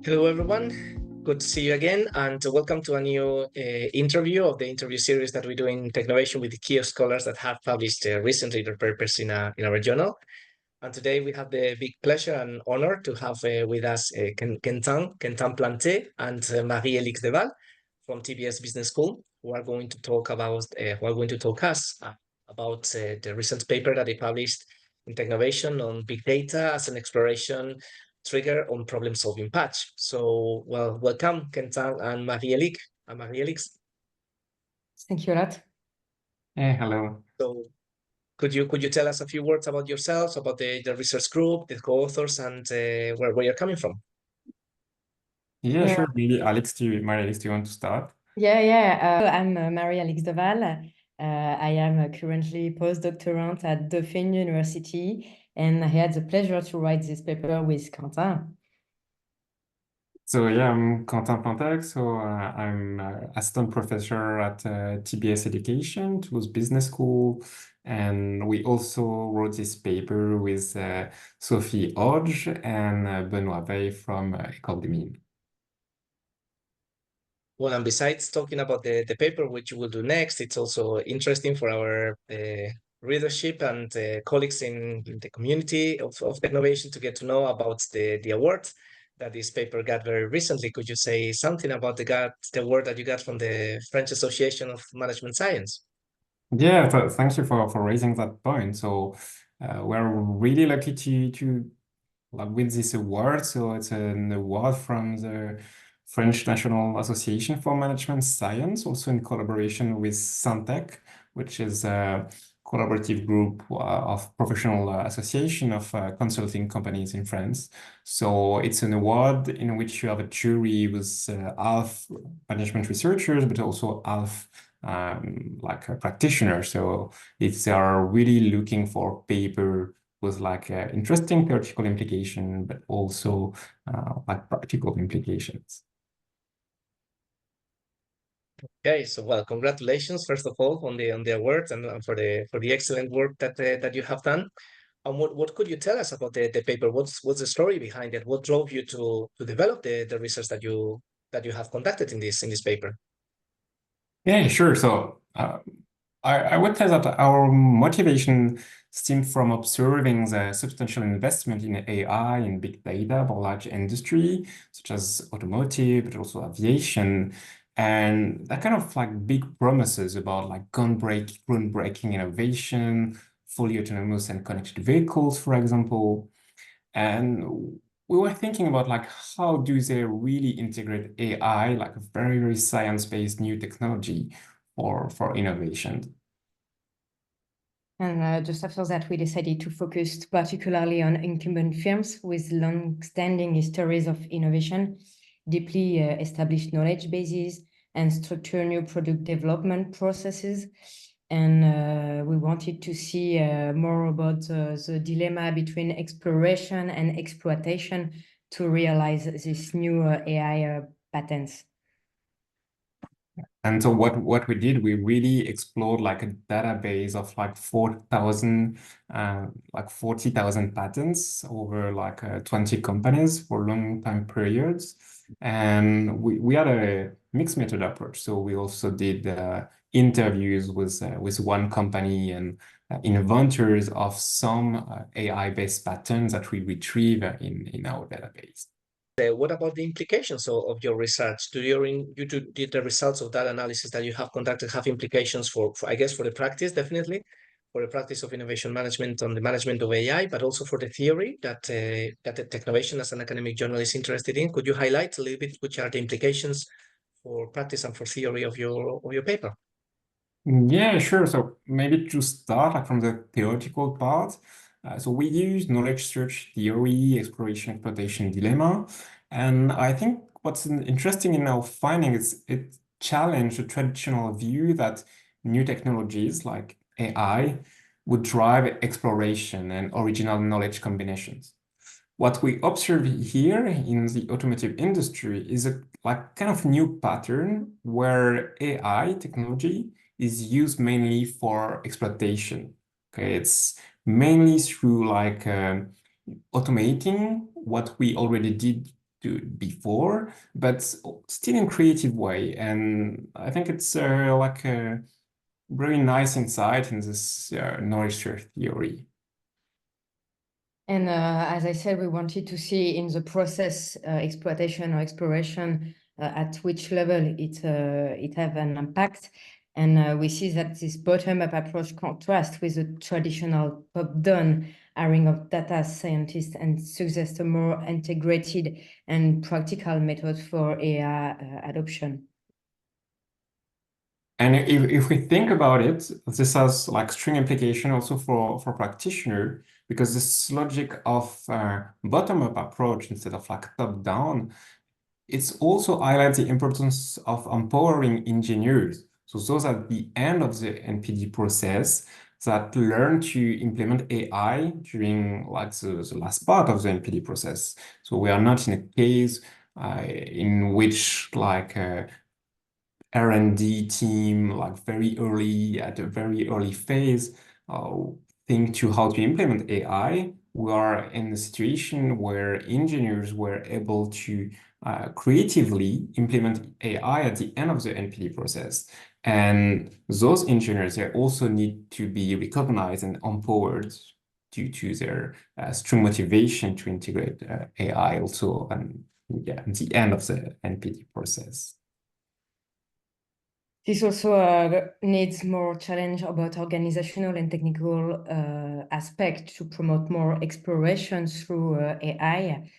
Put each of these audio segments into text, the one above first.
Hello, everyone. Good to see you again, and welcome to a new interview of the interview series that we do in Technovation with the key scholars that have published recently their papers in our journal. And today we have the big pleasure and honor to have with us Quentin Plantec and Marie-Alix Deval from TBS Business School, who are going to talk about about the recent paper that they published in Technovation on big data as an exploration trigger on problem-solving patch. So, well, welcome, Quentin and Marie-Alix. Thank you a lot. Hey, hello. So, could you tell us a few words about yourselves, about the research group, the co-authors, and where you're coming from? Yeah, Yeah. sure. Maybe Marie-Alix, do you want to start? I'm Marie-Alix Deval. I am currently postdoctorant at Dauphine University, and I had the pleasure to write this paper with Quentin. So yeah, I'm Quentin Plantec. So I'm assistant professor at TBS Education, Toulouse Business School, and we also wrote this paper with Sophie Hooge and Benoit Weil from École des Mines. Well, and besides talking about the paper, which we'll do next, it's also interesting for our readership and colleagues in the community of Technovation to get to know about the award that this paper got very recently. Could you say something about the award that you got from the French Association of Management Science? Yeah, thank you for raising that point. So we're really lucky to win this award. So it's an award from the French National Association for Management Science, also in collaboration with Syntec, which is a collaborative group of professional association of consulting companies in France. So it's an award in which you have a jury with half management researchers, but also half practitioners. So it's they are really looking for paper with interesting theoretical implication, but also practical implications. Okay, so well, congratulations first of all on the award and for the excellent work that you have done. And what could you tell us about the paper? What's the story behind it? What drove you to develop the research that you have conducted in this paper? Yeah, sure. So I would say that our motivation stemmed from observing the substantial investment in AI and big data for large industry, such as automotive, but also aviation, and that kind of big promises about groundbreaking innovation, fully autonomous and connected vehicles, for example. And we were thinking about how do they really integrate AI, like a very, very science-based new technology for innovation. And just after that, we decided to focus particularly on incumbent firms with long-standing histories of innovation, deeply established knowledge bases, and structure new product development processes. And we wanted to see more about the dilemma between exploration and exploitation to realize these new AI patents. And so what we did, we really explored a database of 40,000 patents over 20 companies for long time periods. And we had a mixed method approach. So we also did interviews with one company and inventors of some AI-based patents that we retrieve in our database. What about the implications of your research? Did the results of that analysis that you have conducted have implications for I guess, for the practice, definitely, for the practice of innovation management on the management of AI, but also for the theory that the Technovation as an academic journal is interested in? Could you highlight a little bit which are the implications for practice and for theory of your paper? Yeah, sure. So maybe to start from the theoretical part. So we use knowledge search theory, exploration, exploitation dilemma. And I think what's interesting in our finding is it challenged the traditional view that new technologies like AI would drive exploration and original knowledge combinations. What we observe here in the automotive industry is a kind of new pattern where AI technology is used mainly for exploitation. Okay, it's mainly through automating what we already did do it before, but still in creative way. And I think it's like a very nice insight in this knowledge share theory. And as I said, we wanted to see in the process exploitation or exploration at which level it have an impact. And we see that this bottom-up approach contrasts with the traditional top-down hiring of data scientists and suggests a more integrated and practical method for AI adoption. And if we think about it, this has like string implication also for practitioner, because this logic of bottom-up approach instead of like top-down, it's also highlights the importance of empowering engineers. So those at the end of the NPD process that learn to implement AI during like the last part of the NPD process. So we are not in a case in which like R&D team, like very early, at a very early phase, think to how to implement AI. We are in a situation where engineers were able to creatively implement AI at the end of the NPD process. And those engineers, they also need to be recognized and empowered due to their strong motivation to integrate AI also at the end of the NPD process. This also needs more challenge about organizational and technical aspect to promote more exploration through AI.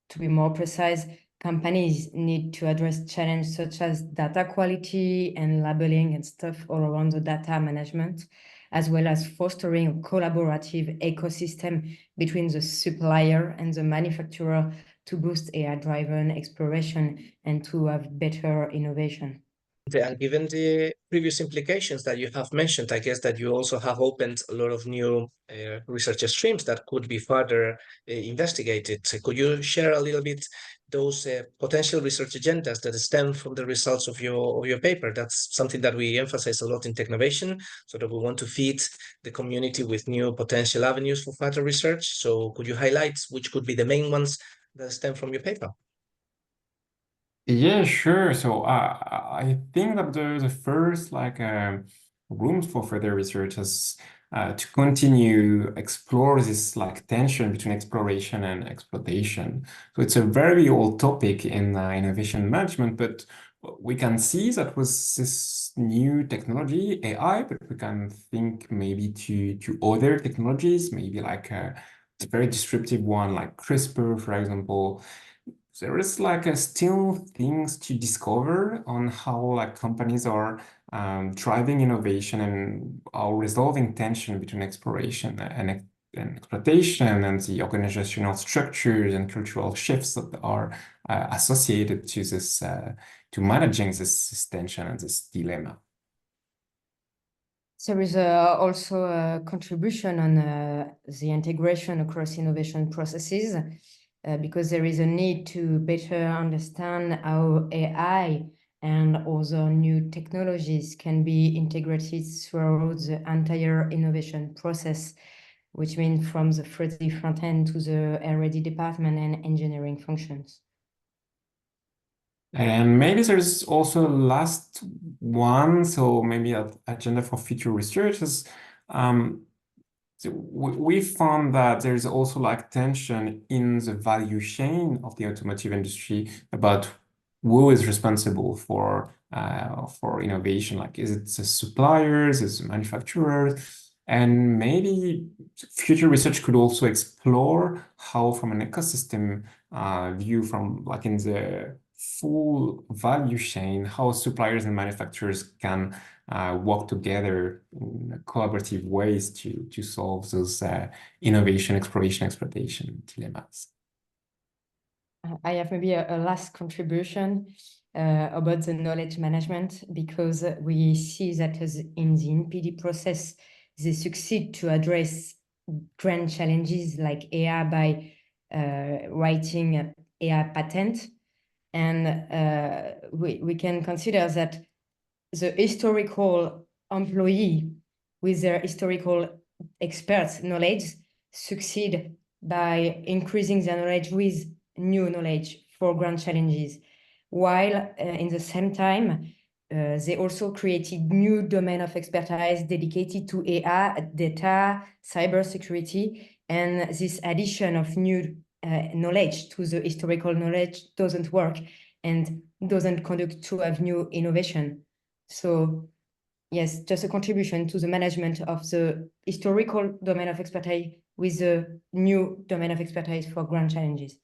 To be more precise, companies need to address challenges such as data quality and labeling and stuff all around the data management, as well as fostering a collaborative ecosystem between the supplier and the manufacturer to boost AI-driven exploration and to have better innovation. And given the previous implications that you have mentioned, I guess that you also have opened a lot of new research streams that could be further investigated. So could you share a little bit those potential research agendas that stem from the results of your paper? That's something that we emphasize a lot in Technovation, so that we want to feed the community with new potential avenues for further research. So could you highlight which could be the main ones that stem from your paper? Yeah, sure. So I think that the first like rooms for further research is to continue explore this like tension between exploration and exploitation. So it's a very old topic in innovation management, but we can see that with this new technology, AI, but we can think maybe to other technologies, maybe like a very disruptive one like CRISPR, for example. There is like still things to discover on how like companies are driving innovation and are resolving tension between exploration and exploitation, and the organizational structures and cultural shifts that are associated to this to managing this tension and this dilemma. There is also a contribution on the integration across innovation processes. Because there is a need to better understand how AI and other new technologies can be integrated throughout the entire innovation process, which means from the front end to the R&D department and engineering functions. And maybe there's also a last one, so maybe an agenda for future research is so we found that there's also like tension in the value chain of the automotive industry about who is responsible for innovation. Like, is it the suppliers, is it the manufacturers? And maybe future research could also explore how, from an ecosystem view, from like in the full value chain, how suppliers and manufacturers can work together in collaborative ways to solve those innovation, exploration, exploitation dilemmas. I have maybe a last contribution about the knowledge management, because we see that as in the NPD process, they succeed to address grand challenges like AI by writing an AI patent. And we can consider that the historical employee with their historical experts knowledge succeed by increasing their knowledge with new knowledge for grand challenges, while in the same time, they also created new domain of expertise dedicated to AI, data, cybersecurity, and this addition of new knowledge to the historical knowledge doesn't work and doesn't conduct to have new innovation. So yes, just a contribution to the management of the historical domain of expertise with the new domain of expertise for grand challenges.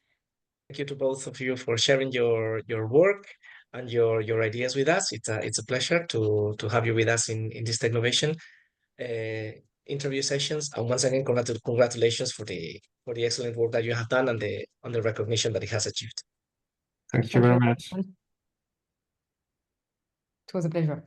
Thank you to both of you for sharing your work and your ideas with us. It's a pleasure to have you with us in this Technovation interview sessions. And once again, congratulations for the excellent work that you have done and the recognition that it has achieved. Thank you very much. It was a pleasure.